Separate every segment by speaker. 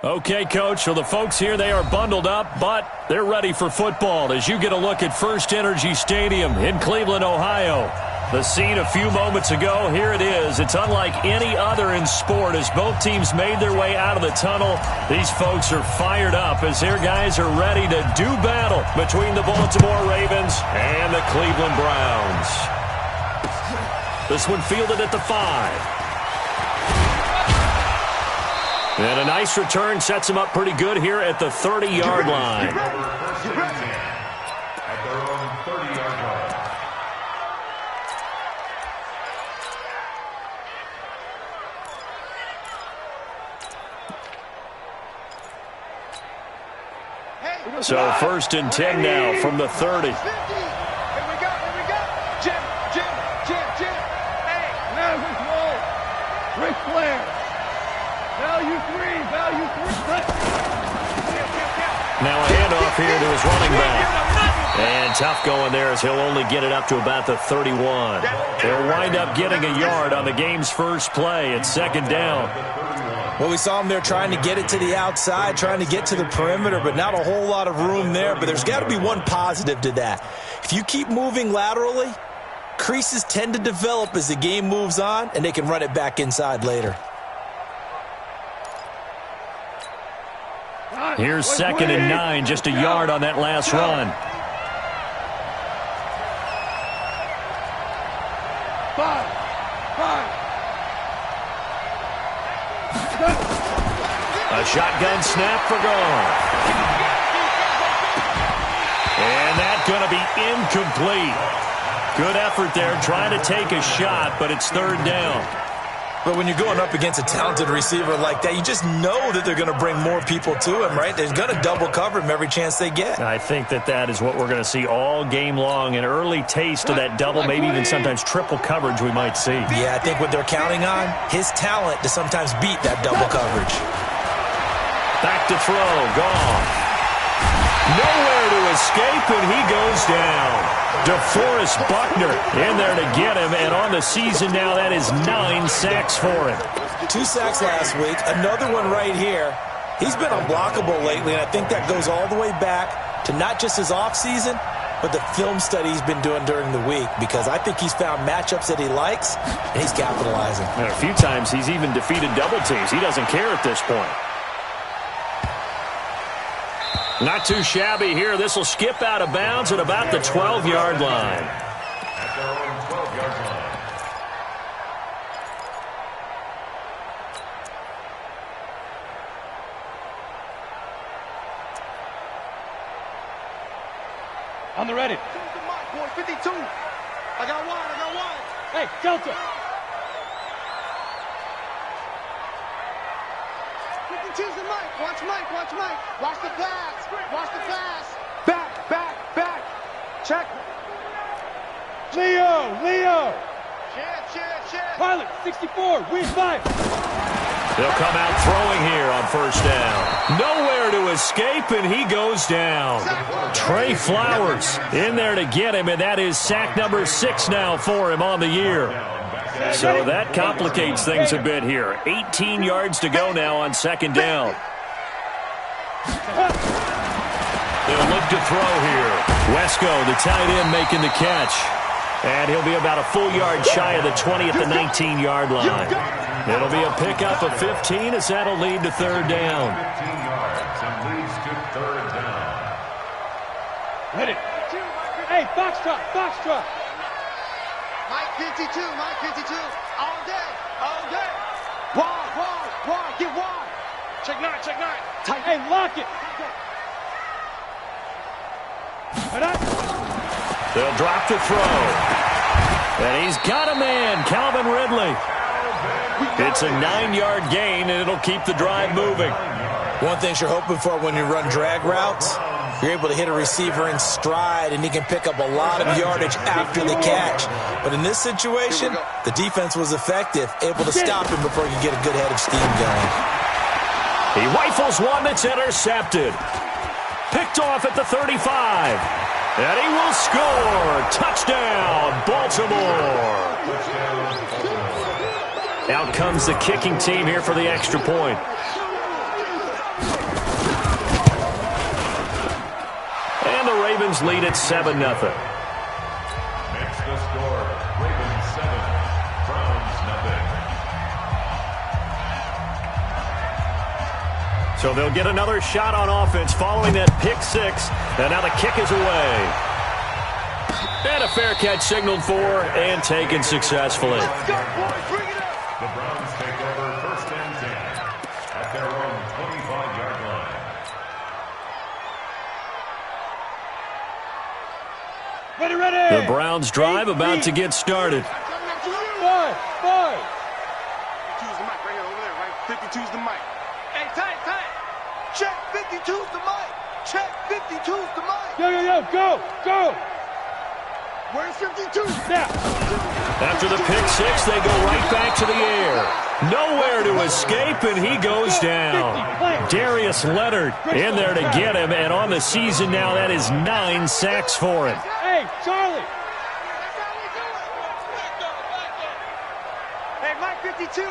Speaker 1: Okay, Coach, so the folks here, they are bundled up, but they're ready for football as you get a look at First Energy Stadium in Cleveland, Ohio. The scene a few moments ago, here it is. It's unlike any other in sport as both teams made their way out of the tunnel. These folks are fired up as their guys are ready to do battle between the Baltimore Ravens and the Cleveland Browns. This one fielded at the 5. And a nice return sets him up pretty good here at the 30-yard line.
Speaker 2: At their own 30-yard line.
Speaker 1: So first and 10 now from the 30.
Speaker 3: Here we go. Jim. Hey, now we roll. Ric Flair. Value three.
Speaker 1: Now a handoff here to his running back. And tough going there as he'll only get it up to about the 31. They'll wind up getting a yard on the game's first play. It's second down.
Speaker 4: Well, we saw him there trying to get it to the outside, trying to get to the perimeter, but not a whole lot of room there. But there's got to be one positive to that. If you keep moving laterally, creases tend to develop as the game moves on, and they can run it back inside later.
Speaker 1: Here's second and 9, just a yard on that last run.
Speaker 3: Five.
Speaker 1: A shotgun snap for gone. And that's going to be incomplete. Good effort there trying to take a shot, but it's third down.
Speaker 4: But when you're going up against a talented receiver like that, you just know that they're going to bring more people to him, right? They're going to double cover him every chance they get.
Speaker 1: I think that is what we're going to see all game long. An early taste of that double, maybe even sometimes triple coverage we might see.
Speaker 4: Yeah, I think what they're counting on, his talent to sometimes beat that double coverage.
Speaker 1: Back to throw, gone. Nowhere to escape, and he goes down. DeForest Buckner in there to get him, and on the season now, that is 9 sacks for him.
Speaker 4: 2 sacks last week, another one right here. He's been unblockable lately, and I think that goes all the way back to not just his offseason, but the film study he's been doing during the week, because I think he's found matchups that he likes, and he's capitalizing.
Speaker 1: And a few times he's even defeated double teams. He doesn't care at this point. Not too shabby here. This will skip out of bounds at about the 12-yard line.
Speaker 2: At their own 12-yard line.
Speaker 3: On the ready.
Speaker 5: 52. I got one.
Speaker 3: Hey, Delta.
Speaker 5: 52's the Mike. Watch Mike. Watch the pass. Back. Check.
Speaker 3: Leo.
Speaker 5: Cheer.
Speaker 3: Pilot, 64, win 5.
Speaker 1: They'll come out throwing here on first down. Nowhere to escape, and he goes down. Trey Flowers in there to get him, and that is sack number 6 now for him on the year. So that complicates things a bit here. 18 yards to go now on second down. They'll look to throw here. Wesco, the tight end, making the catch. And he'll be about a full yard shy of the 20 at the 19-yard line. It'll be a pickup of 15 as that'll lead to third down.
Speaker 2: 15 yards and leads to third down.
Speaker 3: Ready. Hey, Foxtrot.
Speaker 5: Mike 52. All day. Wide. Get wide. Check 9.
Speaker 3: Tight. Hey, lock it.
Speaker 1: They'll drop the throw. And he's got a man, Calvin Ridley. It's a 9-yard gain, and it'll keep the drive moving.
Speaker 4: One thing you're hoping for when you run drag routes, you're able to hit a receiver in stride, and he can pick up a lot of yardage after the catch. But in this situation, the defense was effective, able to stop him before he could get a good head of steam going.
Speaker 1: He rifles one that's intercepted. Picked off at the 35. And he will score. Touchdown, Baltimore. Out comes the kicking team here for the extra point. Ravens lead at 7-0.
Speaker 2: Makes the score. Ravens 7, Browns nothing.
Speaker 1: So they'll get another shot on offense following that pick six. And now the kick is away. And a fair catch signaled for and taken successfully.
Speaker 2: The Browns take over 1st and 10 at their own 25-yard line.
Speaker 3: Ready.
Speaker 1: The Browns drive about to get started.
Speaker 3: 5.
Speaker 5: 52's the mic right here, over there, right? 52's the mic. Hey, tight. Check, 52's the mic. Check, 52's the mic.
Speaker 3: Go.
Speaker 5: Where's 52?
Speaker 3: Now.
Speaker 1: After the pick six, they go right back to the air. Nowhere to escape, and he goes down. Darius Leonard in there to get him, and on the season now, that is 9 sacks for him.
Speaker 3: Hey, Charlie.
Speaker 5: Hey, Mike 52.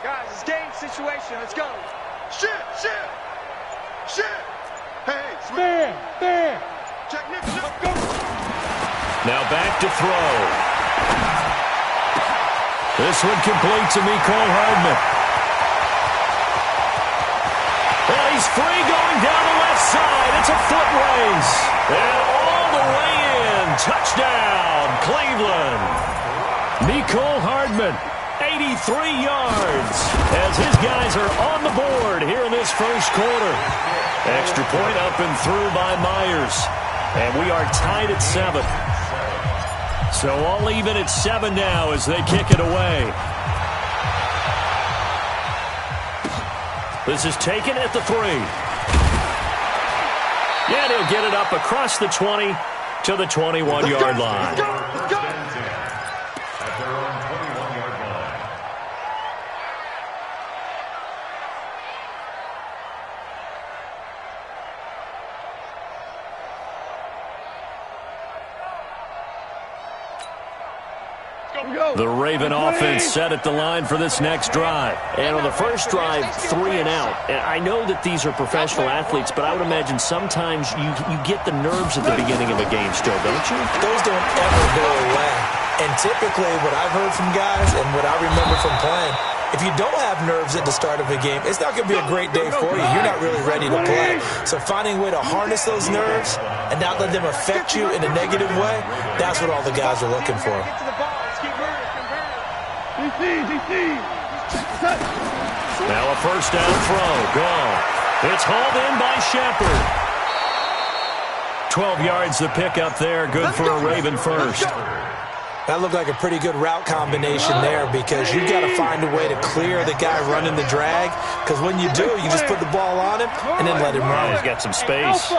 Speaker 5: Guys, it's game situation. Let's go. Shit. Hey, swing.
Speaker 3: Bam.
Speaker 5: Check, Nick.
Speaker 3: Go.
Speaker 1: Now back to throw. This one complete to Mecole Hardman. And he's free going down the left side. It's a foot race. And all the way in. Touchdown, Cleveland. Mecole Hardman, 83 yards. As his guys are on the board here in this first quarter. Extra point up and through by Myers. And we are tied at 7. So all even at 7 now as they kick it away. This is taken at the 3. And he'll get it up across the 20 to the 21-yard line.
Speaker 2: At their own 21-yard line.
Speaker 1: The Raven offense set at the line for this next drive. And on the first drive, 3 and out. And I know that these are professional athletes, but I would imagine sometimes you get the nerves at the beginning of a game still, don't you?
Speaker 4: Those don't ever go away. And typically what I've heard from guys and what I remember from playing, if you don't have nerves at the start of a game, it's not going to be a great day for you. You're not really ready to play. So finding a way to harness those nerves and not let them affect you in a negative way, that's what all the guys are looking for.
Speaker 1: Now a first down throw. Gone. It's hauled in by Shepard. 12 yards the pickup there. Good for a Raven first.
Speaker 4: That looked like a pretty good route combination there because you've got to find a way to clear the guy running the drag, because when you do, you just put the ball on him and then let him run.
Speaker 1: He's got some space.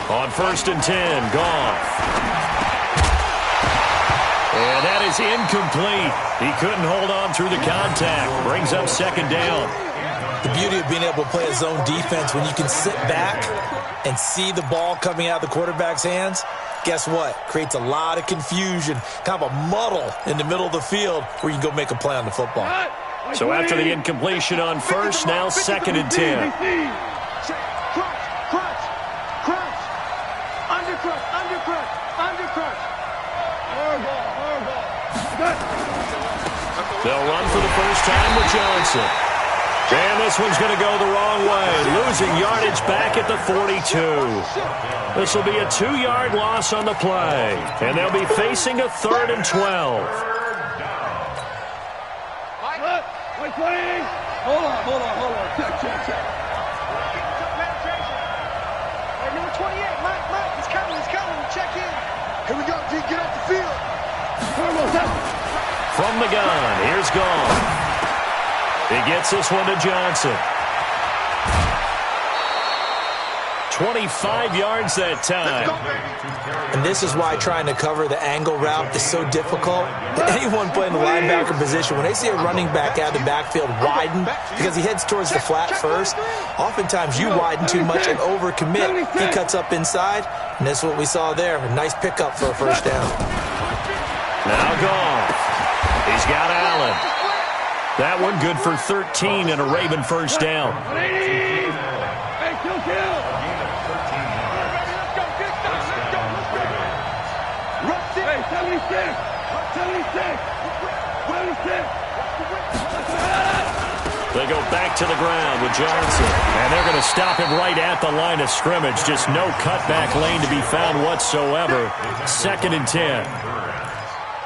Speaker 1: On 1st and 10, gone. And that is incomplete. He couldn't hold on through the contact. Brings up 2nd down.
Speaker 4: The beauty of being able to play a zone defense when you can sit back and see the ball coming out of the quarterback's hands, guess what? Creates a lot of confusion, kind of a muddle in the middle of the field where you can go make a play on the football.
Speaker 1: So after the incompletion on first, now 2nd and 10. They'll run for the first time with Johnson. And this one's going to go the wrong way. Losing yardage back at the 42. This will be a 2-yard loss on the play. And they'll be facing a 3rd and 12.
Speaker 3: Mike, playing. Hold on. Check.
Speaker 5: Hey, number 28, Mike, he's coming. Check in. Here we go, D, get off the field.
Speaker 1: From the gun, here's Gone. He gets this one to Johnson. 25 yards that time.
Speaker 4: And this is why trying to cover the angle route is so difficult. Anyone playing the linebacker position, when they see a running back out of the backfield widen, because he heads towards the flat first, oftentimes you widen too much and overcommit. He cuts up inside, and that's what we saw there. A nice pickup for a first down.
Speaker 1: Now Gone. He's got Allen. That one good for 13 and a Raven first down.
Speaker 3: kill.
Speaker 2: A gain of 13 yards.
Speaker 5: Let's go, get down, let's go, let's go. Rush it.
Speaker 3: Hey, 76. 76. 76.
Speaker 1: They go back to the ground with Johnson. And they're going to stop him right at the line of scrimmage. Just no cutback lane to be found whatsoever. 2nd and 10.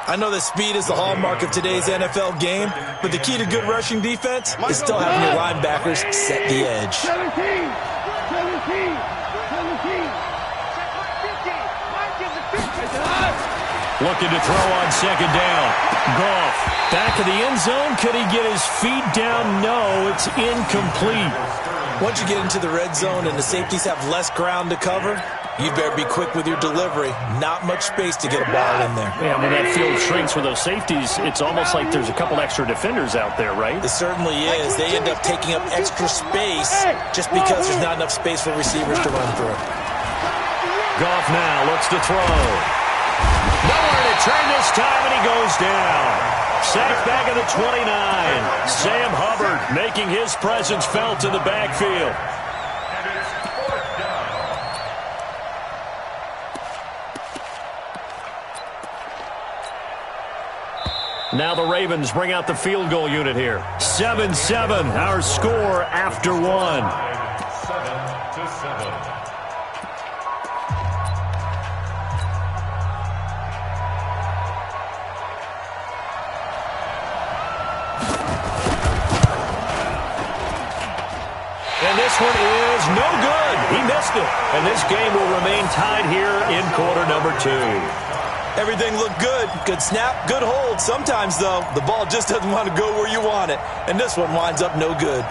Speaker 4: I know that speed is the hallmark of today's NFL game, but the key to good rushing defense is still having your linebackers set the edge.
Speaker 3: 17. 17. 17.
Speaker 1: Looking to throw on 2nd down. Goff back of the end zone. Could he get his feet down? No, it's incomplete.
Speaker 4: Once you get into the red zone and the safeties have less ground to cover, you better be quick with your delivery. Not much space to get a ball in there.
Speaker 1: Yeah, when that field shrinks for those safeties, it's almost like there's a couple extra defenders out there, right?
Speaker 4: It certainly is. They end up taking up extra space just because there's not enough space for receivers to run through.
Speaker 1: Goff now looks to throw. Nowhere to turn this time, and he goes down. Sacked back at the 29. Sam Hubbard making his presence felt in the backfield.
Speaker 2: And it's 4th down.
Speaker 1: Now the Ravens bring out the field goal unit here. 7-7, our score after 1.
Speaker 2: 7-7.
Speaker 1: And this one is no good. He missed it. And this game will remain tied here in quarter number 2.
Speaker 4: Everything looked good. Good snap, good hold. Sometimes, though, the ball just doesn't want to go where you want it. And this one winds up no good.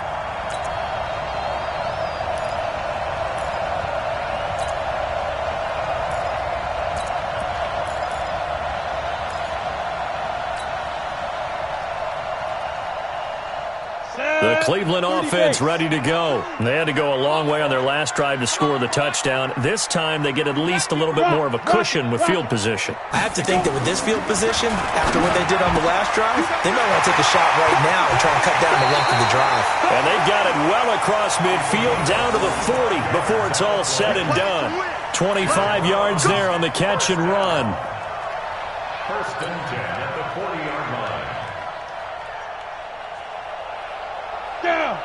Speaker 1: The Cleveland offense ready to go. They had to go a long way on their last drive to score the touchdown. This time they get at least a little bit more of a cushion with field position.
Speaker 4: I have to think that with this field position, after what they did on the last drive, they might want to take a shot right now and try and cut down the length of the drive.
Speaker 1: And they've got it well across midfield down to the 40 before it's all said and done. 25 yards there on the catch and run.
Speaker 2: 1st and 10 at the 40-yard line.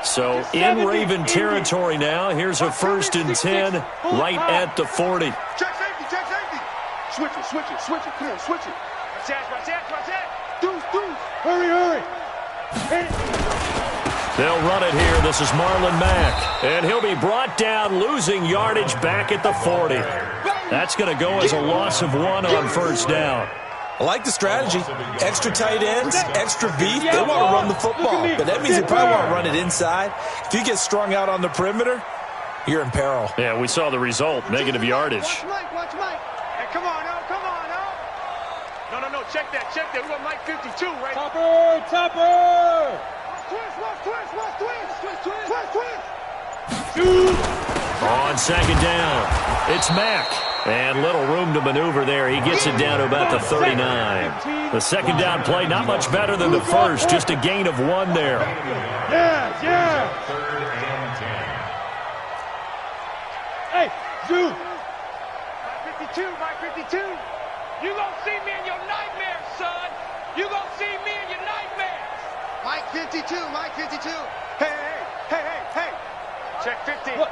Speaker 1: So in Raven territory now. Here's a 1st and 10 right at the 40.
Speaker 5: Check safety, check safety. Switch it, switch it, switch it. Come on, switch it. Watch that. Deuce.
Speaker 3: Hurry. Hit it.
Speaker 1: They'll run it here. This is Marlon Mack. And he'll be brought down, losing yardage back at the 40. That's going to go as a loss of 1 on 1st down.
Speaker 4: I like the strategy. Extra tight ends, extra beef. They want to run the football, but that means they probably want to run it inside. If you get strung out on the perimeter, you're in peril.
Speaker 1: Yeah, we saw the result, negative yardage.
Speaker 5: Watch Mike. Hey, come on, oh. No, check that. We got Mike 52, right?
Speaker 3: Topper.
Speaker 5: Twist.
Speaker 1: On 2nd down, it's Mack. And little room to maneuver there. He gets it down to about the 39. The 2nd down play, not much better than the first. Just a gain of 1 there.
Speaker 3: Yeah.
Speaker 2: 3rd and 10.
Speaker 3: Hey, Zoo.
Speaker 5: Mike 52. You gonna see me in your nightmares, son. You gonna see me in your nightmares. Mike 52. Hey. Check 50.
Speaker 3: Look.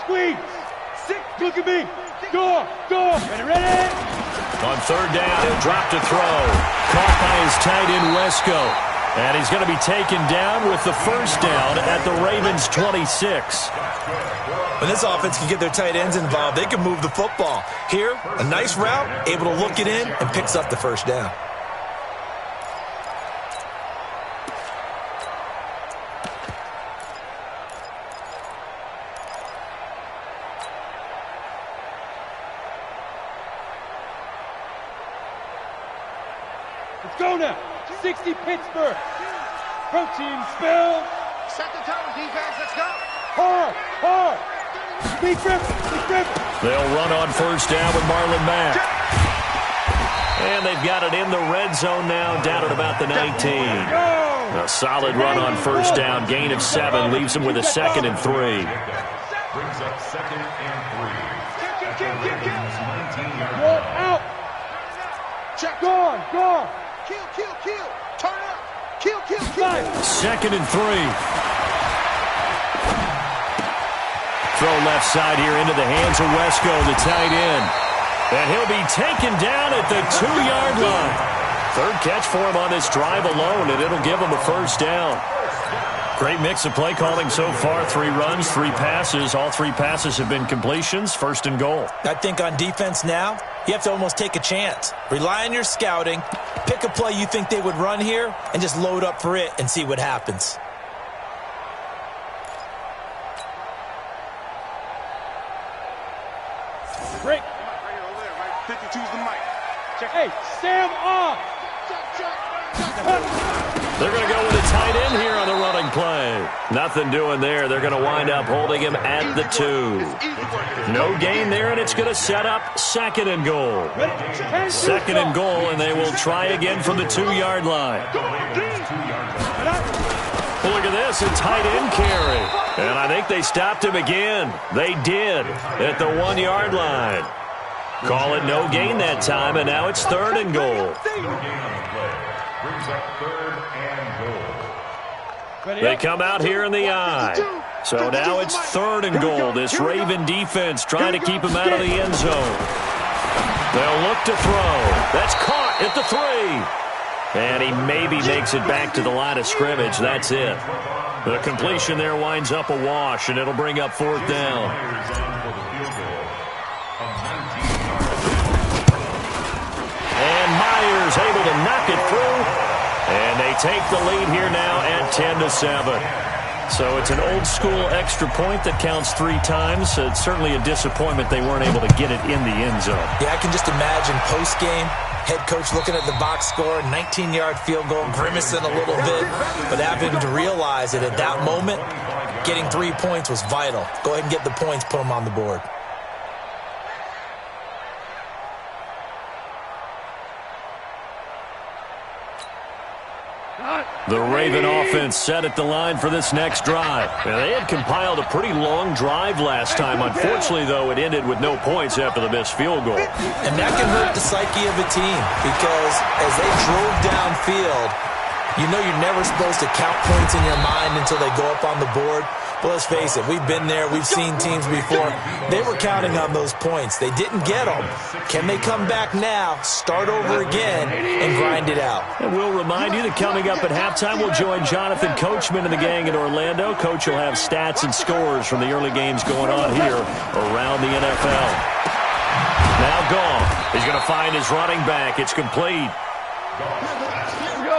Speaker 3: Squeeze. Look at me. Go. Ready?
Speaker 1: On 3rd down, he'll drop to throw. Caught by his tight end, Wesco. And he's going to be taken down with the 1st down at the Ravens' 26.
Speaker 4: When this offense can get their tight ends involved, they can move the football. Here, a nice route, able to look it in, and picks up the 1st down.
Speaker 3: Let's go now. 60 Pittsburgh. Protein spill.
Speaker 5: Set the tone, defense. Let's go.
Speaker 3: Hard. Big grip.
Speaker 1: They'll run on 1st down with Marlon Mack. And they've got it in the red zone now, down at about the 19. A solid run on 1st down. Gain of 7 leaves them with a 2nd and 3.
Speaker 2: Brings up 2nd and 3.
Speaker 5: Kill.
Speaker 2: 19-yard
Speaker 3: Roll
Speaker 2: line.
Speaker 3: out.
Speaker 5: Check.
Speaker 3: Gone.
Speaker 5: Kill. Turn up. Kill.
Speaker 1: 2nd and 3. Throw left side here into the hands of Wesco, the tight end. And he'll be taken down at the 2-yard line. 3rd catch for him on this drive alone, and it'll give him a first down. Great mix of play calling so far. 3 runs, 3 passes. All 3 passes have been completions. 1st and goal.
Speaker 4: I think on defense now, you have to almost take a chance. Rely on your scouting. Pick a play you think they would run here, and just load up for it and see what happens.
Speaker 3: Break.
Speaker 5: 52's the mic. Check.
Speaker 3: Hey, Sam off.
Speaker 1: They're going to go with a tight end here on the running play. Nothing doing there. They're going to wind up holding him at the 2. No gain there, and it's going to set up 2nd and goal. 2nd and goal, and they will try again from the 2-yard line. Look at this, a tight end carry. And I think they stopped him again. They did at the 1-yard line. Call it no gain that time, and now it's 3rd and goal.
Speaker 2: Brings up 3rd and goal.
Speaker 1: They come out here in the I. So now it's 3rd and goal. This Raven defense trying to keep him out of the end zone. They'll look to throw. That's caught at the 3. And he maybe makes it back to the line of scrimmage. That's it. The completion there winds up a wash, and it'll bring up 4th down. And Myers able to knock it through. And they take the lead here now at 10-7. So it's an old-school extra point that counts 3 times. It's certainly a disappointment they weren't able to get it in the end zone.
Speaker 4: Yeah, I can just imagine post-game, head coach looking at the box score, 19-yard field goal, grimacing a little bit, but having to realize that at that moment, getting 3 points was vital. Go ahead and get the points, put them on the board.
Speaker 1: The Raven offense set at the line for this next drive. Now, they had compiled a pretty long drive last time. Unfortunately, though, it ended with no points after the missed field goal.
Speaker 4: And that can hurt the psyche of a team because as they drove downfield, you know you're never supposed to count points in your mind until they go up on the board. But let's face it, we've been there. We've seen teams before. They were counting on those points. They didn't get them. Can they come back now, start over again, and grind it out?
Speaker 1: And we'll remind you that coming up at halftime, we'll join Jonathan Coachman and the gang in Orlando. Coach will have stats and scores from the early games going on here around the NFL. Now Goff. He's going to find his running back. It's complete.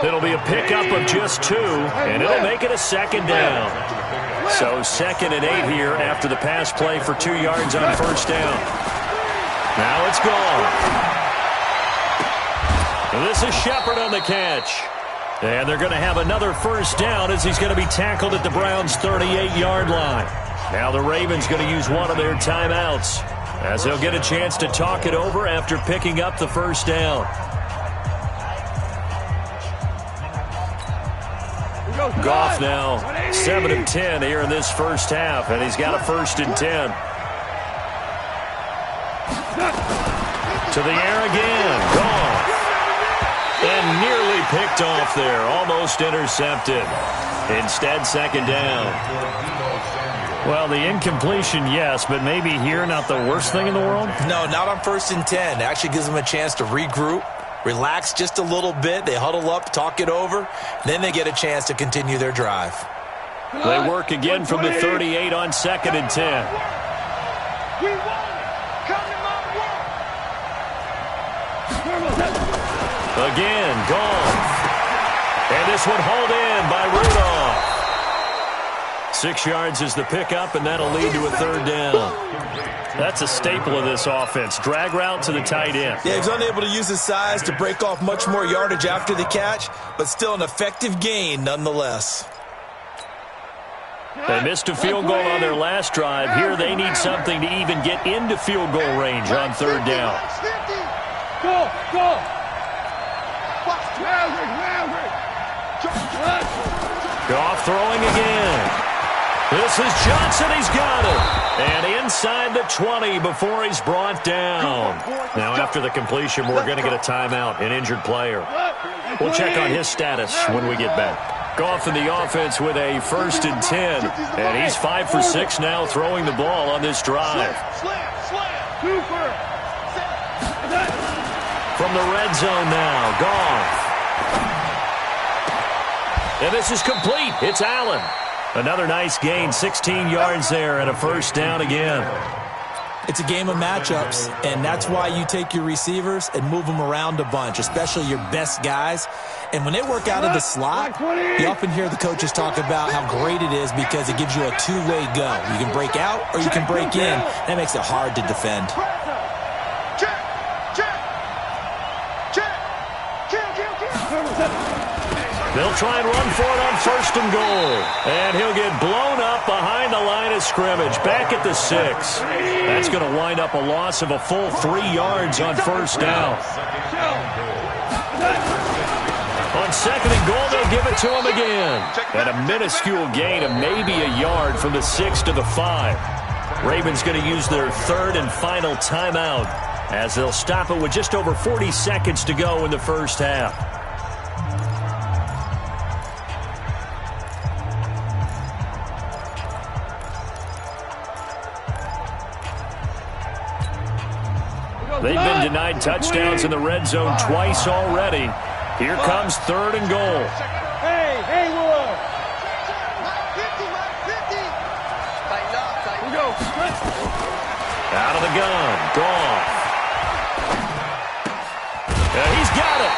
Speaker 1: It'll be a pickup of just 2, and it'll make it a 2nd down. So 2nd and 8 here after the pass play for 2 yards on 1st down. Now it's gone. And this is Shepard on the catch. And they're going to have another 1st down as he's going to be tackled at the Browns' 38-yard line. Now the Ravens going to use one of their timeouts as they'll get a chance to talk it over after picking up the 1st down. Goff now 7 of 10 here in this first half, and he's got a 1st and 10. To the air again, Goff. And nearly picked off there, almost intercepted. Instead, 2nd down. Well, the incompletion, yes, but maybe here not the worst thing in the world?
Speaker 4: No, not on 1st and 10. It actually gives them a chance to regroup, relax just a little bit. They huddle up, talk it over. Then they get a chance to continue their drive.
Speaker 1: They work again from the 38 on 2nd and 10.
Speaker 5: We won it. Come to my work.
Speaker 1: Again, Goff. And this one hauled in by Rudolph. 6 yards is the pickup, and that'll lead to a 3rd down. That's a staple of this offense. Drag route to the tight end.
Speaker 4: Yeah, he's unable to use his size to break off much more yardage after the catch, but still an effective gain nonetheless.
Speaker 1: They missed a field goal on their last drive. Here they need something to even get into field goal range on 3rd down.
Speaker 3: Go.
Speaker 1: Goff throwing again. This is Johnson. He's got it. inside the 20 before he's brought down. Now, after the completion, we're going to get a timeout, an injured player. We'll check on his status when we get back. Goff in the offense with a 1st and 10. And he's 5 for 6 now throwing the ball on this drive. From the red zone now, Goff. And this is complete. It's Allen. Another nice gain, 16 yards there and a 1st down again.
Speaker 4: It's a game of matchups, and that's why you take your receivers and move them around a bunch, especially your best guys. And when they work out of the slot, you often hear the coaches talk about how great it is because it gives you a two-way go. You can break out or you can break in. That makes it hard to defend.
Speaker 1: They'll try and run for it on 1st and goal. And he'll get blown up behind the line of scrimmage, back at the 6. That's going to wind up a loss of a full 3 yards on 1st down. On 2nd and goal, they'll give it to him again. And a minuscule gain of maybe a yard from the 6 to the 5. Ravens going to use their 3rd and final timeout as they'll stop it with just over 40 seconds to go in the 1st half. They've been denied touchdowns in the red zone twice already. Here comes 3rd and goal.
Speaker 3: Hey, Will.
Speaker 1: Out of the gun. Goff. He's got it.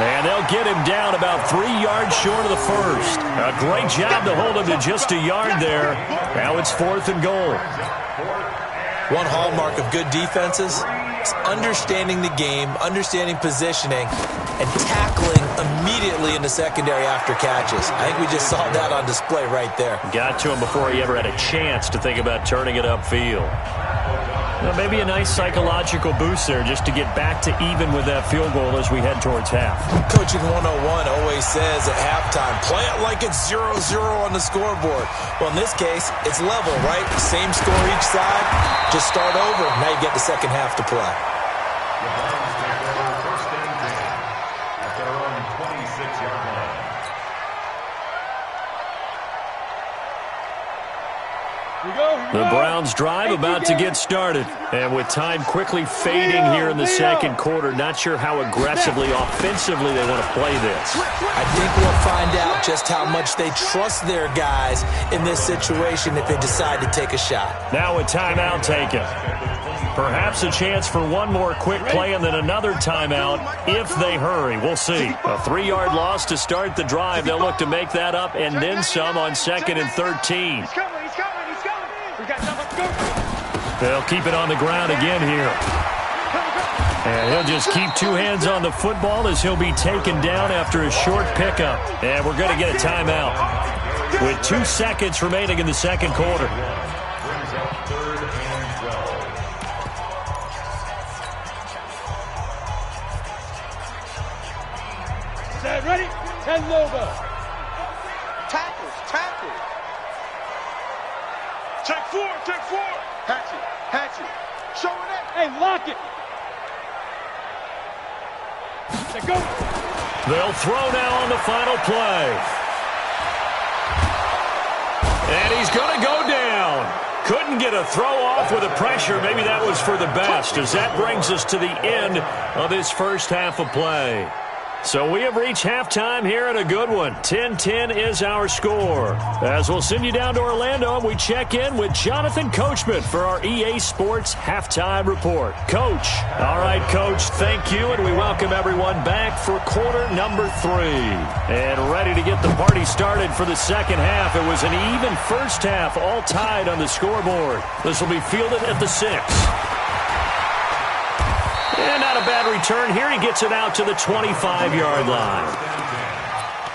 Speaker 1: And they'll get him down about 3 yards short of the 1st. A great job to hold him to just a yard there. Now it's 4th and goal.
Speaker 4: One hallmark of good defenses is understanding the game, understanding positioning, and tackling immediately in the secondary after catches. I think we just saw that on display right there.
Speaker 1: Got to him before he ever had a chance to think about turning it upfield. Well, maybe a nice psychological boost there just to get back to even with that field goal as we head towards half.
Speaker 4: Coaching 101 always says at halftime, play it like it's 0-0 on the scoreboard. Well, in this case, it's level, right? Same score each side. Just start over. Now you get the second half to play.
Speaker 2: The Browns take over 1st and 10 at their own 26-yard line.
Speaker 1: The Browns drive about to get started. And with time quickly fading here in the 2nd quarter, not sure how aggressively, offensively they want to play this.
Speaker 4: I think we'll find out just how much they trust their guys in this situation if they decide to take a shot.
Speaker 1: Now a timeout taken. Perhaps a chance for one more quick play and then another timeout if they hurry. We'll see. A 3-yard loss to start the drive. They'll look to make that up and then some on 2nd and 13.
Speaker 5: He's coming. We got nothing.
Speaker 1: They'll keep it on the ground again here. And he'll just keep 2 hands on the football as he'll be taken down after a short pickup. And we're going to get a timeout with 2 seconds remaining in the 2nd quarter.
Speaker 2: Brings up 3rd and 12.
Speaker 3: Set, ready? And Nova.
Speaker 5: Tackles. Take 4. Hatchet. Showing it.
Speaker 3: Hey, lock it. Let go.
Speaker 1: They'll throw now on the final play. And he's going to go down. Couldn't get a throw off with the pressure. Maybe that was for the best, as that brings us to the end of this 1st half of play. So we have reached halftime here at a good one. 10-10 is our score. As we'll send you down to Orlando, and we check in with Jonathan Coachman for our EA Sports Halftime Report. Coach. All right, Coach, thank you, and we welcome everyone back for quarter number 3. And ready to get the party started for the 2nd half. It was an even 1st half, all tied on the scoreboard. This will be fielded at the 6. And not a bad return here. He gets it out to the 25-yard line.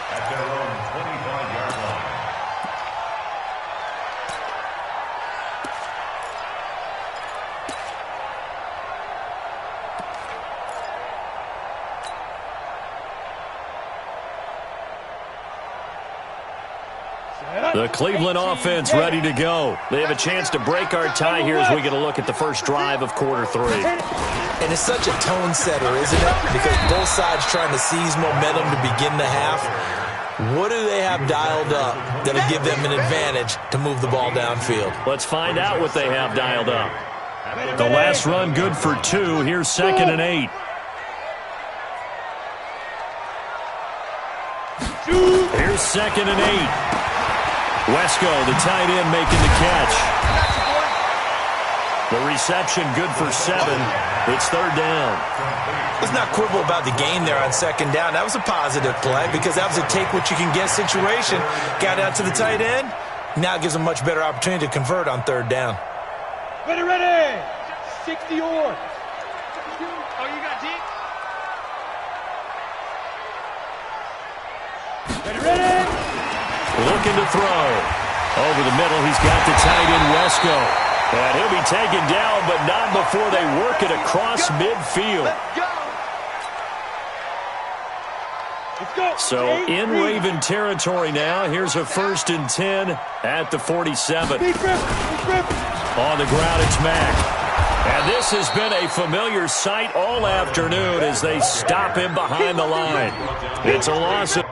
Speaker 2: At their own 25-yard line.
Speaker 3: Set up.
Speaker 1: The Cleveland offense ready to go. They have a chance to break our tie here as we get a look at the first drive of quarter 3.
Speaker 4: And it's such a tone setter, isn't it? Because both sides trying to seize momentum to begin the half. What do they have dialed up that'll give them an advantage to move the ball downfield?
Speaker 1: Let's find out what they have dialed up. The last run good for 2. Here's 2nd and 8. Here's 2nd and 8. Wesco, the tight end, making the catch. The reception good for 7. It's 3rd down.
Speaker 4: Let's not quibble about the gain there on 2nd down. That was a positive play because that was a take-what-you-can-get situation. Got out to the tight end. Now it gives them much better opportunity to convert on 3rd down.
Speaker 3: Ready. 60 or.
Speaker 5: Oh, you got deep?
Speaker 3: Ready.
Speaker 1: Looking to throw. Over the middle, he's got the tight end, Wesco. And he'll be taken down, but not before they work it across midfield.
Speaker 3: Let's go.
Speaker 1: So in Raven territory now. Here's a 1st and 10 at the 47. On the ground, it's Mack. And this has been a familiar sight all afternoon as they stop him behind the line. It's a loss of...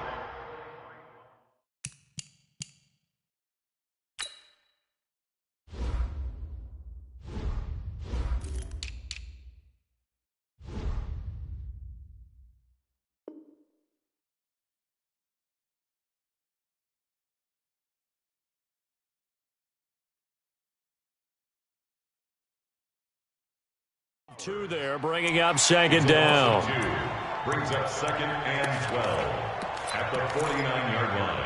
Speaker 1: Two there, bringing up 2nd down.
Speaker 2: Brings up 2nd and 12 at the 49-yard line.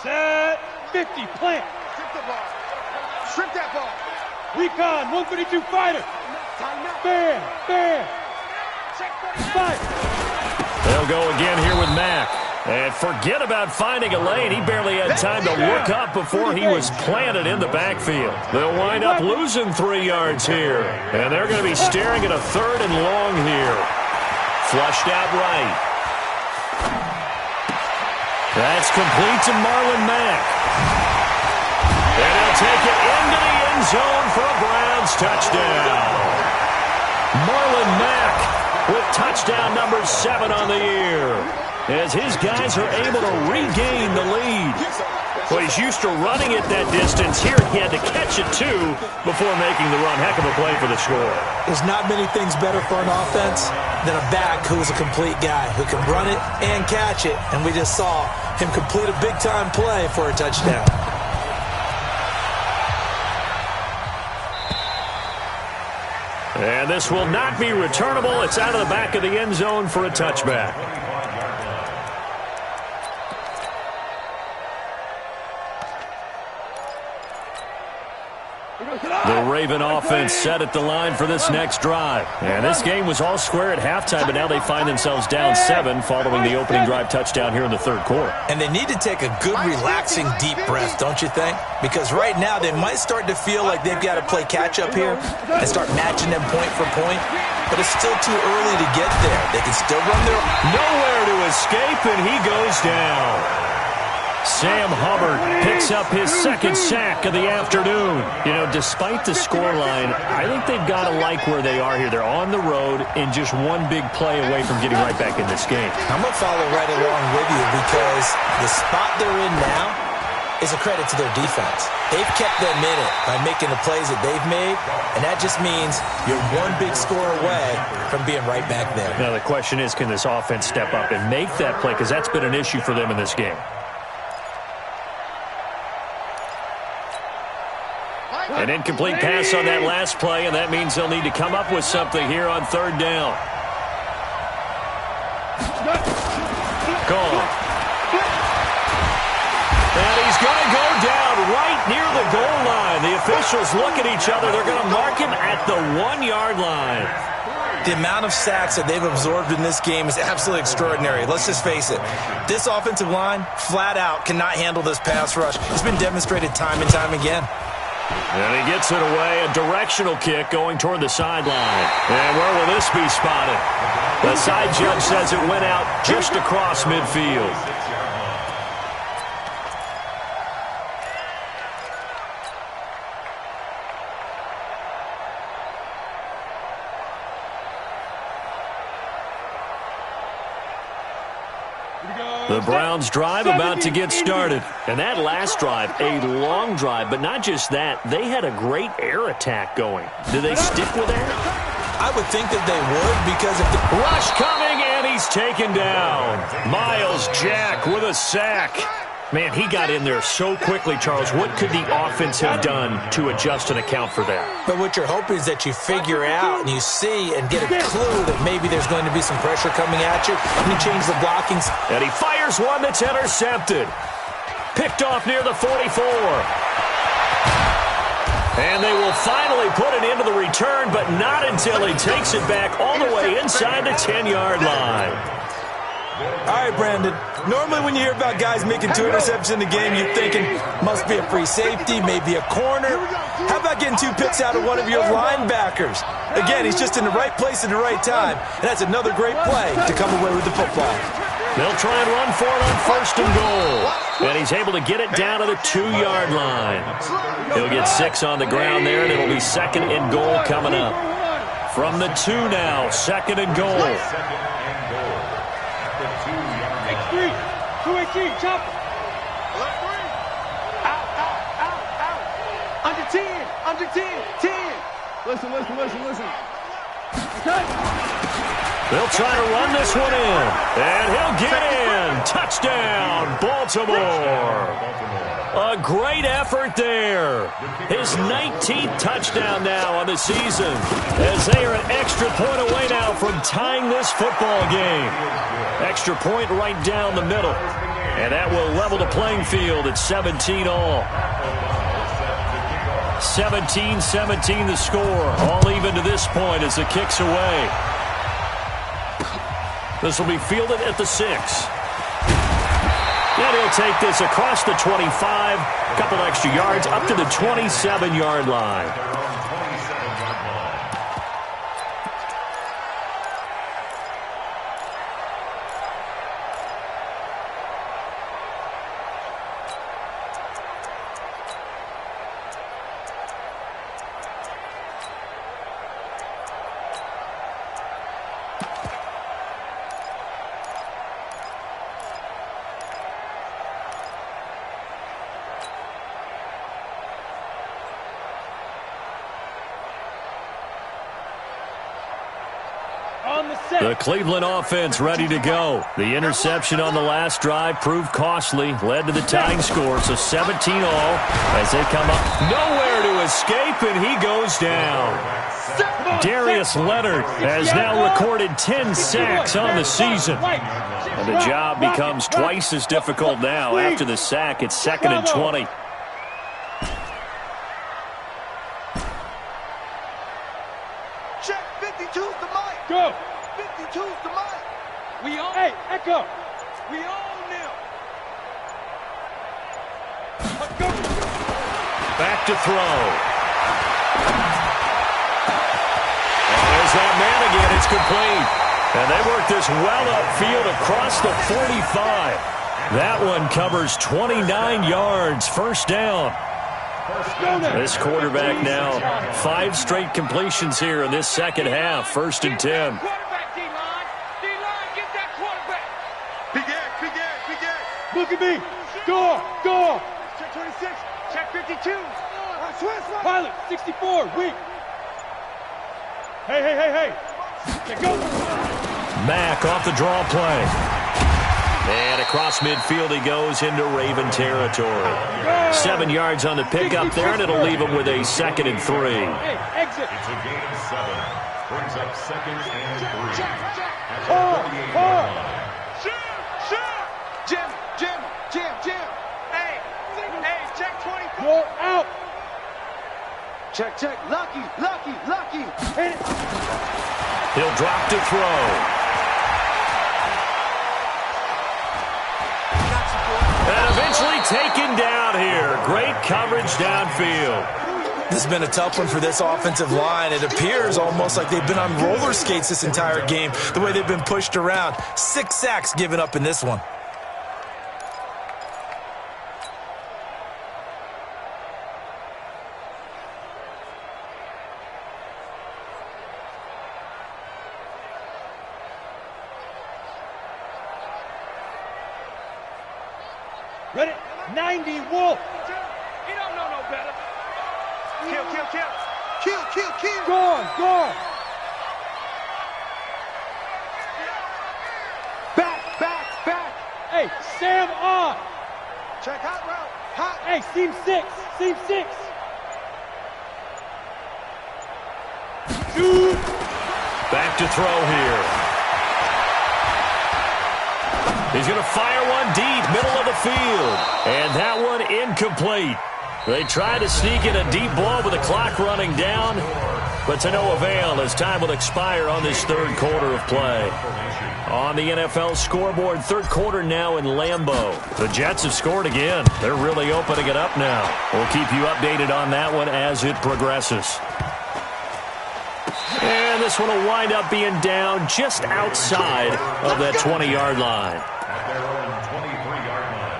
Speaker 3: Set. 50. Plant.
Speaker 5: Strip the ball. Strip that ball.
Speaker 3: Recon. 132 fighter. Bam. Fight.
Speaker 1: They'll go again here with Mack. And forget about finding a lane. He barely had time to look up before he was planted in the backfield. They'll wind up losing 3 yards here. And they're going to be staring at a 3rd and long here. Flushed out right. That's complete to Marlon Mack. And he'll take it into the end zone for a Browns touchdown. Marlon Mack with touchdown number 7 on the year, as his guys are able to regain the lead. Well, he's used to running it that distance. Here he had to catch it, too, before making the run. Heck of a play for the score.
Speaker 4: There's not many things better for an offense than a back who is a complete guy, who can run it and catch it. And we just saw him complete a big-time play for a touchdown.
Speaker 1: And this will not be returnable. It's out of the back of the end zone for a touchback. The Raven offense set at the line for this next drive. And this game was all square at halftime, but now they find themselves down 7 following the opening drive touchdown here in the 3rd quarter.
Speaker 4: And they need to take a good, relaxing, deep breath, don't you think? Because right now they might start to feel like they've got to play catch-up here and start matching them point for point. But it's still too early to get there. They can still run their...
Speaker 1: Nowhere to escape, and he goes down. Sam Hubbard picks up his 2nd sack of the afternoon. You know, despite the scoreline, I think they've got to like where they are here. They're on the road and just one big play away from getting right back in this game.
Speaker 4: I'm going to follow right along with you because the spot they're in now is a credit to their defense. They've kept them in it by making the plays that they've made, and that just means you're one big score away from being right back there.
Speaker 1: Now the question is, can this offense step up and make that play? Because that's been an issue for them in this game. An incomplete pass on that last play, and that means they'll need to come up with something here on 3rd down. Gone. And he's going to go down right near the goal line. The officials look at each other. They're going to mark him at the 1-yard line.
Speaker 4: The amount of sacks that they've absorbed in this game is absolutely extraordinary. Let's just face it. This offensive line, flat out, cannot handle this pass rush. It's been demonstrated time and time again.
Speaker 1: And he gets it away, a directional kick going toward the sideline. And where will this be spotted? The side judge says it went out just across midfield. The Browns drive about to get started. And that last drive, a long drive, but not just that. They had a great air attack going. Do they stick with that?
Speaker 4: I would think that they would, because if the
Speaker 1: rush coming, and he's taken down. Miles Jack with a sack. Man, he got in there so quickly, Charles. What could the offense have done to adjust and account for that?
Speaker 4: But what you're hoping is that you figure out and you see and get a clue that maybe there's going to be some pressure coming at you, and you change the blockings.
Speaker 1: And he fires one that's intercepted. Picked off near the 44. And they will finally put it into the return, but not until he takes it back all the way inside the 10-yard line.
Speaker 4: All right, Brandon. Normally when you hear about guys making 2 interceptions in the game, you're thinking must be a free safety, maybe a corner. How about getting 2 picks out of one of your linebackers? Again, he's just in the right place at the right time, and that's another great play to come away with the football.
Speaker 1: They'll try and run for it on 1st and goal. And he's able to get it down to the 2-yard line. He'll get 6 on the ground there, and it'll be 2nd and goal coming up. From the 2 now, 2nd and goal.
Speaker 3: 2-18, chop. Out. Under 10, under 10, 10. Listen. Okay.
Speaker 1: They'll try to run this one in, and he'll get in. Touchdown, Baltimore. A great effort there. His 19th touchdown now on the season, as they are an extra point away now from tying this football game. Extra point right down the middle, and that will level the playing field at 17 all. 17-17 the score, all even to this point as the kick's away. This will be fielded at the 6. And he'll take this across the 25, a couple extra yards, up to the 27-yard line. The Cleveland offense ready to go. The interception on the last drive proved costly, led to the tying score, so 17 all as they come up. Nowhere to escape, and he goes down. Darius Leonard has now recorded 10 sacks on the season. And the job becomes twice as difficult now. After the sack, it's 2nd and 20.
Speaker 5: Check 52's the mic.
Speaker 3: Go.
Speaker 5: 52's the mic. We own.
Speaker 3: Hey, Echo.
Speaker 5: We own them.
Speaker 3: Let's go.
Speaker 1: Back to throw. And there's that man again. It's complete. And they work this well upfield across the 45. That one covers 29 yards. 1st down. This quarterback now, 5 straight completions here in this second half. 1st and 10.
Speaker 5: Quarterback, D-line. D-line, get that quarterback. Big Ed.
Speaker 3: Look at me. Go.
Speaker 5: Check 26. Check 52.
Speaker 3: Pilot, 64, weak. Hey. Okay, go.
Speaker 1: Mack off the draw play. And across midfield he goes into Raven territory. 7 yards on the pickup there, and it'll leave him with a 2nd and 3.
Speaker 3: Hey, exit.
Speaker 2: It's a gain of 7. Brings up 2nd and 3. At the
Speaker 3: Hold.
Speaker 2: 38-yard line.
Speaker 5: Jim. Hey, check 24.
Speaker 3: Roll out.
Speaker 5: Check. Lucky.
Speaker 3: Hit it.
Speaker 1: He'll drop to throw. And eventually taken down here. Great coverage downfield.
Speaker 4: This has been a tough one for this offensive line. It appears almost like they've been on roller skates this entire game, the way they've been pushed around. 6 sacks given up in this one.
Speaker 3: 90 Wolf.
Speaker 5: He don't know no better. Kill, kill, kill. Kill, kill, kill.
Speaker 3: Gone, gone.
Speaker 5: Back, back, back.
Speaker 3: Hey, Sam on.
Speaker 5: Check hot route. Hot.
Speaker 3: Hey, seam 6. Seam 6. Shoot.
Speaker 1: Back to throw here. He's going to fire one deep, middle of the field. And that one incomplete. They tried to sneak in a deep ball with the clock running down, but to no avail as time will expire on this third quarter of play. On the NFL scoreboard, third quarter now in Lambeau. The Jets have scored again. They're really opening it up now. We'll keep you updated on that one as it progresses. And this one will wind up being down just outside of that 20-yard line.
Speaker 2: At their own 23-yard line.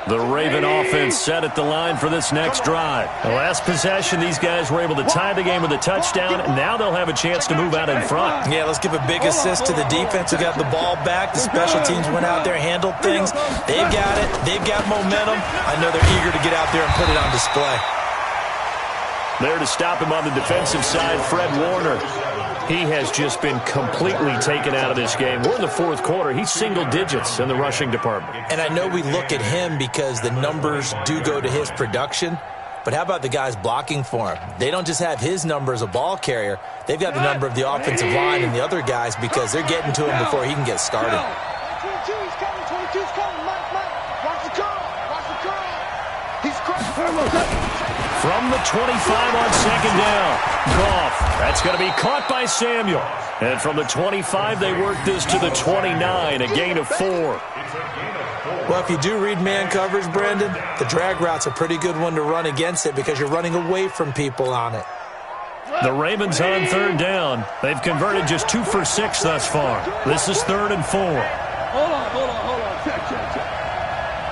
Speaker 1: The Raven offense set at the line for this next drive. The last possession, these guys were able to tie the game with a touchdown, and now they'll have a chance to move out in front.
Speaker 4: Yeah, let's give a big assist to the defense who got the ball back. The special teams went out there, handled things. They've got it. They've got momentum. I know they're eager to get out there and put it on display.
Speaker 1: There to stop him on the defensive side, Fred Warner. He has just been completely taken out of this game. We're in the fourth quarter. He's single digits in the rushing department.
Speaker 4: And I know we look at him because the numbers do go to his production, but how about the guys blocking for him? They don't just have his number as a ball carrier. They've got the number of the offensive line and the other guys because they're getting to him before he can get started.
Speaker 5: 22's coming, 22's coming. Mike, watch the curl, watch the curl. He's crazy.
Speaker 1: From the 25 on second down, Goff. That's going to be caught by Samuel. And from the 25, they work this to the 29, a gain of 4.
Speaker 4: Well, if you do read man coverage, Brandon, the drag route's a pretty good one to run against it because you're running away from people on it.
Speaker 1: The Ravens on third down. They've converted just 2 for 6 thus far. This is 3rd and 4.
Speaker 3: Hold on. Check.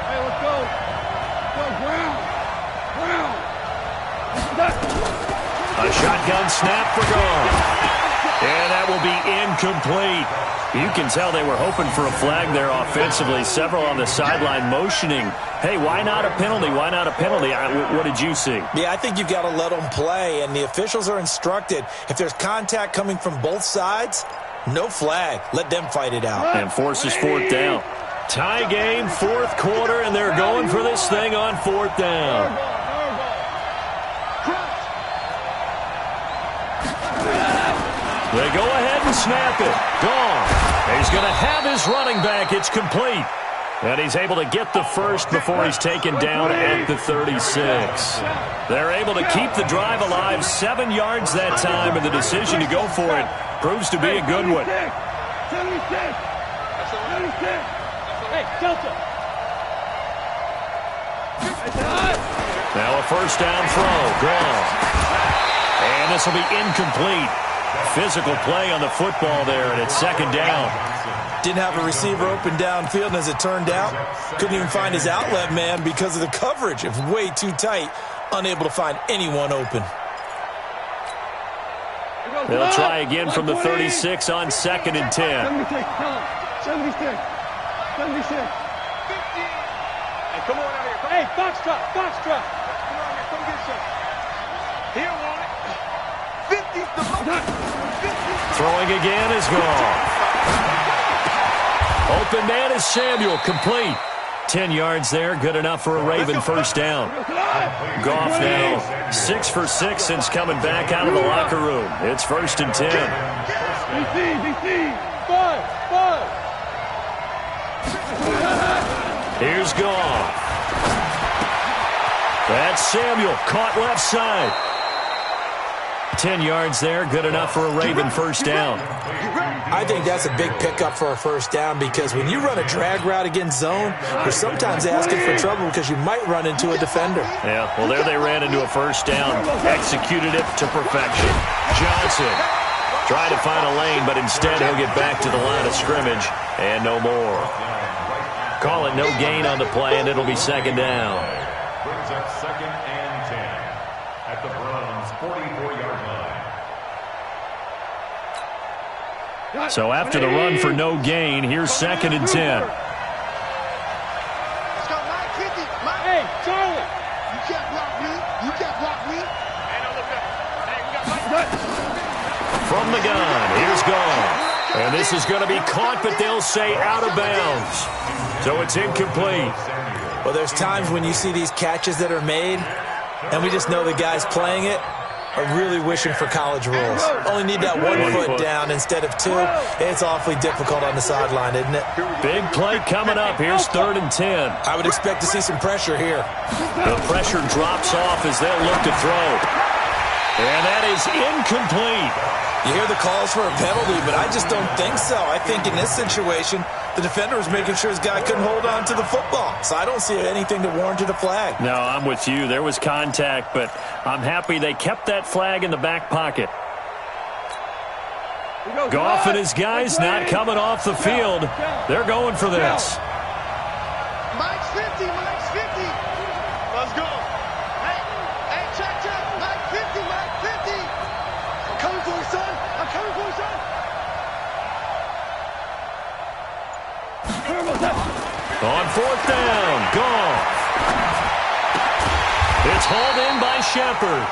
Speaker 3: Hey, let's go. Go, Brown.
Speaker 1: A shotgun snap for Goff. And that will be incomplete. You can tell they were hoping for a flag there offensively. Several on the sideline motioning. Hey, why not a penalty? Why not a penalty? What did you see?
Speaker 4: Yeah, I think you've got to let them play, and the officials are instructed. If there's contact coming from both sides, no flag. Let them fight it out.
Speaker 1: And forces 4th down. Tie game, fourth quarter, and they're going for this thing on 4th down. They go ahead and snap it. Gone. He's going to have his running back. It's complete. And he's able to get the first before he's taken down at the 36. They're able to keep the drive alive, 7 yards that time, and the decision to go for it proves to be a good one.
Speaker 3: 76. Hey, Delta.
Speaker 1: Now a first down throw. Gone. And this will be incomplete. Physical play on the football there, and it's 2nd down.
Speaker 4: Didn't have a receiver open downfield, and as it turned out, couldn't even find his outlet man because of the coverage. It was way too tight, unable to find anyone open.
Speaker 1: They'll try again from the 36 on 2nd and 10.
Speaker 3: 76.
Speaker 5: Hey, come on out here.
Speaker 3: Hey, Foxtrot.
Speaker 5: Come on out here. Come get some. He don't want it. 50's the most.
Speaker 1: Throwing again is gone. Open man is Samuel, complete. 10 yards there, good enough for a Raven first down. Goff now 6 for 6 since coming back out of the locker room. It's 1st and 10.
Speaker 3: BC. 5.
Speaker 1: Here's Goff. That's Samuel, caught left side. 10 yards there, good enough for a Raven first down.
Speaker 4: I think that's a big pickup for a first down because when you run a drag route against zone, you're sometimes asking for trouble because you might run into a defender.
Speaker 1: Yeah, well, there they ran into a first down, executed it to perfection. Johnson tried to find a lane, but instead he'll get back to the line of scrimmage and no more. Call it no gain on the play, and it'll be 2nd down.
Speaker 2: Brings up 2nd and 10 at the Browns' 44-yard line.
Speaker 1: So after the run for no gain, here's 2nd and 10.
Speaker 5: Let's go, Mike 50. Hey, Charlie. You can't block me. You can't block me. Hey, no, look up. Hey, we got Mike.
Speaker 1: From the gun, here's gone. And this is going to be caught, but they'll say out of bounds. So it's incomplete.
Speaker 4: Well, there's times when you see these catches that are made, and we just know the guys playing it are really wishing for college rules. Only need that one foot down instead of two. It's awfully difficult on the sideline, isn't it?
Speaker 1: Big play coming up. Here's 3rd and 10.
Speaker 4: I would expect to see some pressure here.
Speaker 1: The pressure drops off as they'll look to throw. And that is incomplete.
Speaker 4: You hear the calls for a penalty, but I just don't think so. I think in this situation, the defender was making sure his guy couldn't hold on to the football. So I don't see anything to warrant a flag.
Speaker 1: No, I'm with you. There was contact, but I'm happy they kept that flag in the back pocket. Goff and his guys not coming off the field. They're going for this.
Speaker 5: Mike's 50. Mike's 50. Let's go. Hey, check. Mike 50. Mike 50. I'm coming for you, son. I'm coming for you, son.
Speaker 1: On 4th down, Goff. It's hauled in by Shepard.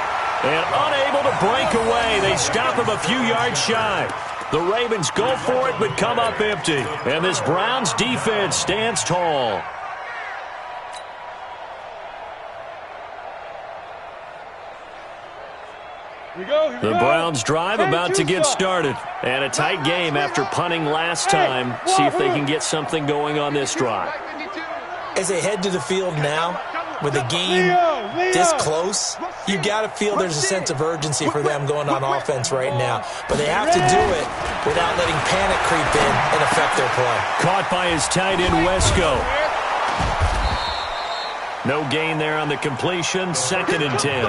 Speaker 1: And unable to break away, they stop him a few yards shy. The Ravens go for it, but come up empty. And this Browns defense stands tall. The Browns drive about to get started. And a tight game after punting last time. See if they can get something going on this drive.
Speaker 4: As they head to the field now, with a game this close, you got to feel there's a sense of urgency for them going on offense right now. But they have to do it without letting panic creep in and affect their play.
Speaker 1: Caught by his tight end, Wesco. No gain there on the completion. 2nd and 10.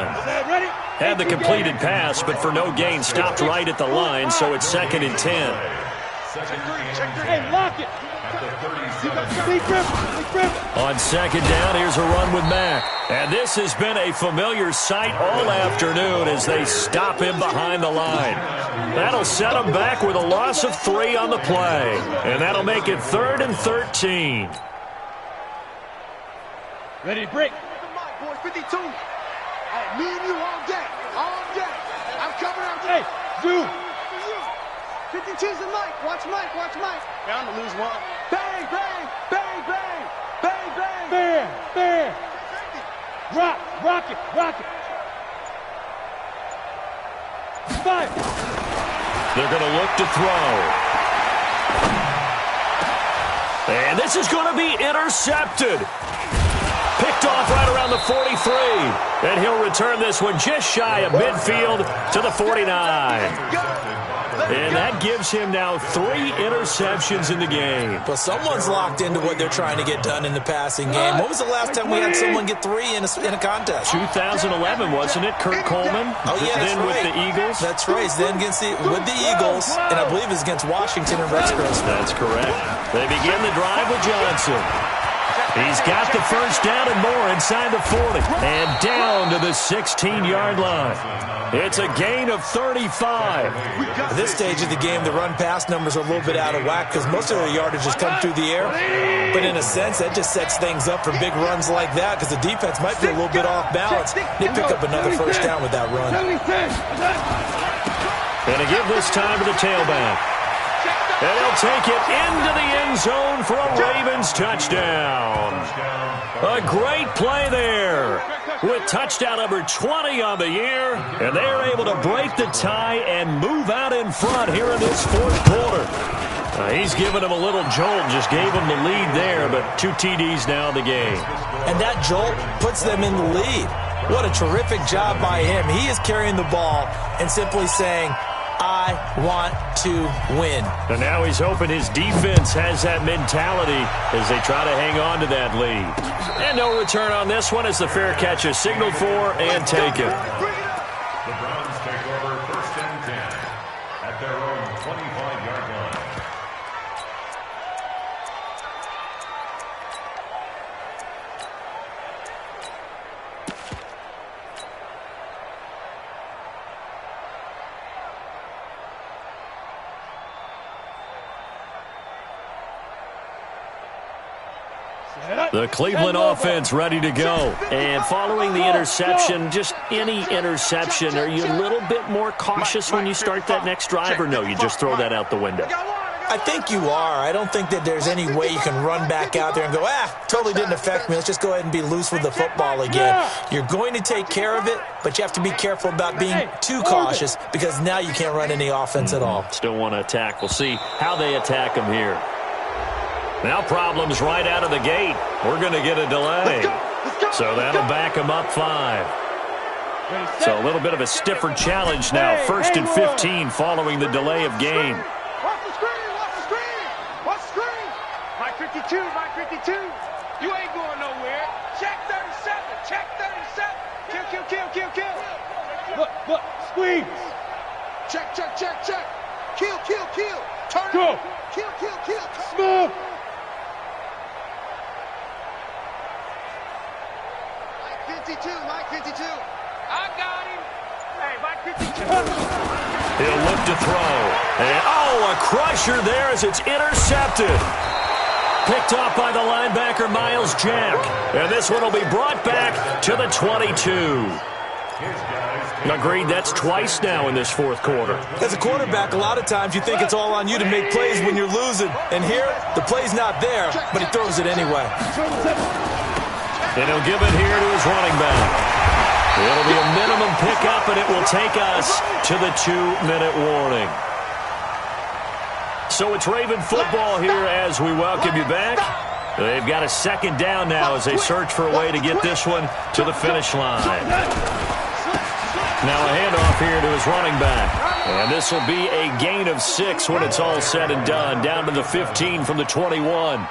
Speaker 1: Had the completed pass, but for no gain, stopped right at the line, so it's 2nd and 10.
Speaker 5: Hey, lock it.
Speaker 1: On 2nd down, here's a run with Mack. And this has been a familiar sight all afternoon as they stop him behind the line. That'll set him back with a loss of 3 on the play. And that'll make it 3rd and 13.
Speaker 5: Ready to break. Boys, 52. Hey, me and you all day. All day. I'm coming out there. Hey, dude. 52's the Mike. Watch Mike. Watch Mike. Bound to lose one. Bang, bang, bang, bang. Bang, bang. Bang, bang. Rock it. 5.
Speaker 1: They're going to look to throw. And this is going to be intercepted. Picked off right around the 43. And he'll return this one just shy of midfield to the 49. And that gives him now 3 interceptions in the game.
Speaker 4: Well, someone's locked into what they're trying to get done in the passing game. When was the last time we had someone get 3 in a contest?
Speaker 1: 2011, wasn't it? Kurt Coleman?
Speaker 4: Oh, yeah, that's
Speaker 1: then
Speaker 4: right.
Speaker 1: With the Eagles?
Speaker 4: That's right. Then with the Eagles, and I believe it's against Washington and Rex Grossman.
Speaker 1: That's correct. They begin the drive with Johnson. He's got the first down and more inside the 40. And down to the 16-yard line. It's a gain of 35.
Speaker 4: At this stage of the game, the run-pass numbers are a little bit out of whack because most of their yardage has come through the air. But in a sense, that just sets things up for big runs like that because the defense might be a little bit off balance. They pick up another first down with that run.
Speaker 1: And to give this time to the tailback. And he'll take it into the end zone for a Ravens touchdown. A great play there with touchdown number 20 on the year. And they're able to break the tie and move out in front here in this 4th quarter. He's given him a little jolt, just gave him the lead there, but 2 TDs now in the game.
Speaker 4: And that jolt puts them in the lead. What a terrific job by him. He is carrying the ball and simply saying, I want to win.
Speaker 1: And now he's hoping his defense has that mentality as they try to hang on to that lead. And no return on this one as the fair catch is signaled for and taken.
Speaker 2: The Browns take over 1st and 10 at their own 25-yard line.
Speaker 1: The Cleveland offense ready to go. And following the interception, just any interception, are you a little bit more cautious when you start that next drive, or no, you just throw that out the window?
Speaker 4: I think you are. I don't think that there's any way you can run back out there and go, totally didn't affect me. Let's just go ahead and be loose with the football again. You're going to take care of it, but you have to be careful about being too cautious because now you can't run any offense at all.
Speaker 1: Still want to attack. We'll see how they attack them here. Now problems right out of the gate. We're going to get a delay. So that'll back them up 5. So a little bit of a stiffer challenge now. 1st and 15 following the delay of game.
Speaker 5: Watch the screen, watch the screen, watch the screen. Mike 52, Mike 52. You ain't going nowhere. Check 37, check 37. Kill. Look, squeeze. Check. Kill. Turn
Speaker 3: Go.
Speaker 5: it. Kill.
Speaker 3: Smooth.
Speaker 5: Mike 52. I got him. Hey, Mike 52.
Speaker 1: He'll look to throw. And, a crusher there as it's intercepted. Picked off by the linebacker, Miles Jack. And this one will be brought back to the 22. Agreed, that's twice now in this 4th quarter.
Speaker 4: As a quarterback, a lot of times you think it's all on you to make plays when you're losing. And here, the play's not there, but he throws it anyway.
Speaker 1: And he'll give it here to his running back. It'll be a minimum pickup, and it will take us to the 2-minute warning. So it's Raven football here as we welcome you back. They've got a 2nd down now as they search for a way to get this one to the finish line. Now a handoff here to his running back. And this will be a gain of 6 when it's all said and done. Down to the 15 from the 21.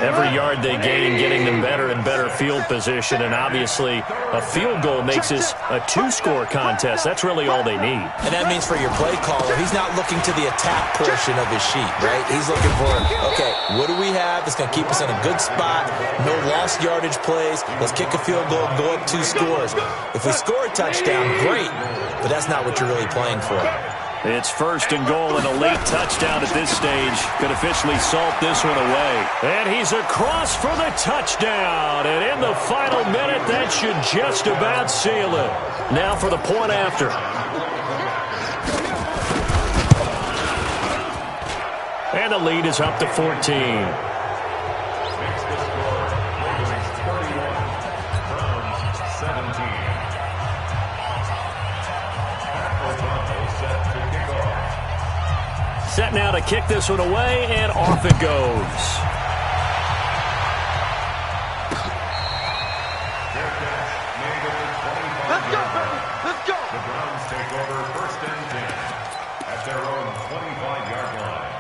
Speaker 1: Every yard they gain, getting them better and better field position. And obviously, a field goal makes this a 2-score contest. That's really all they need.
Speaker 4: And that means for your play caller, he's not looking to the attack portion of his sheet, right? He's looking for, okay, what do we have that's going to keep us in a good spot? No lost yardage plays. Let's kick a field goal and go up 2 scores. If we score a touchdown, great. But that's not what you're really playing for.
Speaker 1: It's 1st and goal and a late touchdown at this stage. Could officially salt this one away. And he's across for the touchdown. And in the final minute, that should just about seal it. Now for the point after. And the lead is up to 14. Set now to kick this one away, and off it goes.
Speaker 5: Let's go.
Speaker 2: The Browns take over 1st and 10 at their own 25-yard line.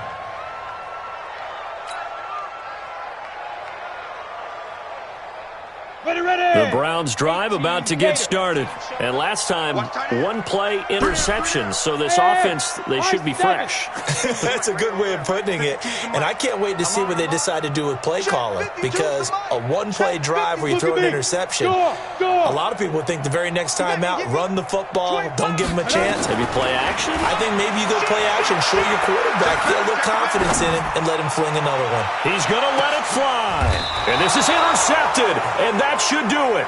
Speaker 1: The Browns drive about to get started. And last time, 1-play interception. So this offense, they should be fresh.
Speaker 4: That's a good way of putting it. And I can't wait to see what they decide to do with play calling. Because a 1-play drive where you throw an interception, a lot of people think the very next time out, run the football, don't give them a chance.
Speaker 1: Maybe play action?
Speaker 4: I think maybe you go play action, show your quarterback, get a little confidence in it, and let him fling another one.
Speaker 1: He's going to let it fly. And this is intercepted. And that should do it.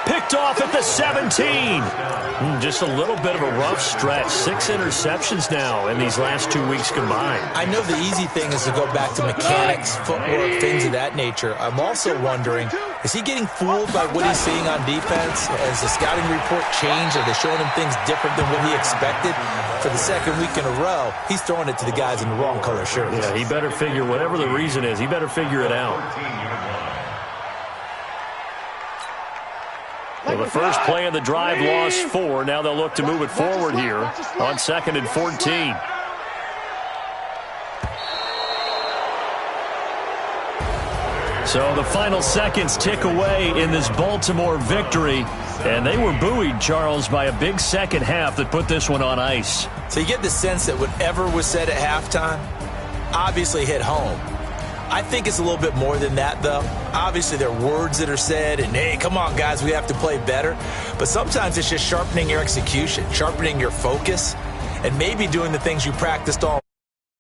Speaker 1: Picked off at the 17. Just a little bit of a rough stretch. 6 interceptions now in these last 2 weeks combined.
Speaker 4: I know the easy thing is to go back to mechanics, footwork, things of that nature. I'm also wondering, is he getting fooled by what he's seeing on defense? Has the scouting report changed? Are they showing him things different than what he expected? For the 2nd week in a row, he's throwing it to the guys in the wrong color shirts.
Speaker 1: Yeah, he better figure, whatever the reason is, he better figure it out. Well, the first play of the drive lost 4. Now they'll look to move it forward here on 2nd and 14. So the final seconds tick away in this Baltimore victory. And they were buoyed, Charles, by a big second half that put this one on ice.
Speaker 4: So you get the sense that whatever was said at halftime obviously hit home. I think it's a little bit more than that, though. Obviously, there are words that are said, and, hey, come on, guys, we have to play better. But sometimes it's just sharpening your execution, sharpening your focus, and maybe doing the things you practiced all